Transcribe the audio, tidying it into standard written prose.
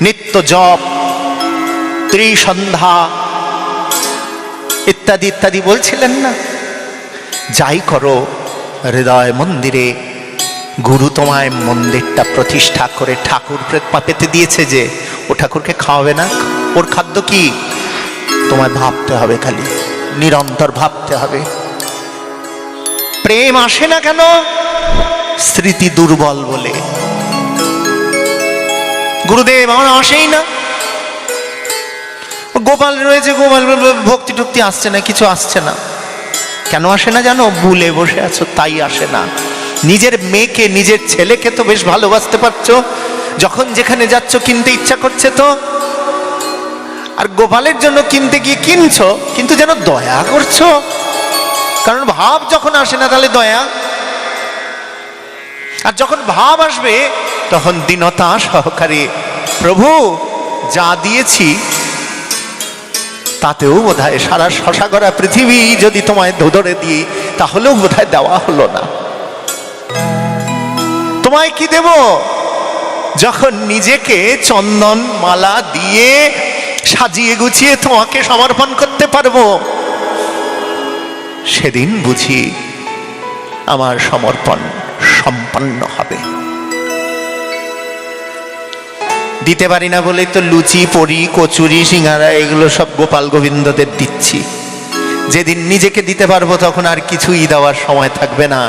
নিত্য জপ, ত্রিসন্ধ্যা ইত্যাদি ইত্যাদি বলছিলেন না? যাই করো, হৃদয় মন্দিরে গুরু তোমায় মন্দিরটা প্রতিষ্ঠা করে ঠাকুর পেতে দিয়েছে, যে ও ঠাকুরকে খাওয়াবে না। ওর খাদ্য কি? তোমায় ভাবতে হবে, খালি নিরন্তর ভাবতে হবে। প্রেম আসে না কেন? স্মৃতি দুর্বল বলে। গুরুদেব আমার আসেই না। গোপাল রয়েছে, গোপাল ভক্তি টক্তি আসছে না, কিছু আসছে না। কেন আসে না জানো? ভুলে বসে আছো, তাই আসে না। নিজের মেয়েকে, নিজের ছেলেকে তো বেশ ভালোবাসতে পারছো, যখন যেখানে যাচ্ছ কিনতে ইচ্ছা করছে তো। আর গোপালের জন্য কিনতে গিয়ে কিনছো, কিন্তু যেন দয়া করছো, কারণ ভাব যখন আসে না তাহলে দয়া। আর যখন ভাব আসবে তখন দীনতা সহকারে, প্রভু যা দিয়েছি তাতেও বোধহয় সারা শশাগড়া পৃথিবী যদি তোমায় ধরে দিই তাহলেও বোধহয় দেওয়া হলো না। তোমায় কি দেব? যখন নিজেকে চন্দন মালা দিয়ে সাজিয়ে গুছিয়ে তোমাকে সমর্পণ করতে পারবো, সেদিন বুঝি আমার সমর্পণ সম্পন্ন হবে। দিতে পারি না বলেই তো লুচি, পরি, কচুরি, সিঙ্গারা এগুলো সব গোপাল গোবিন্দদের দিচ্ছি। যেদিন নিজেকে দিতে পারবো তখন আর কিছুই দেওয়ার সময় থাকবে না।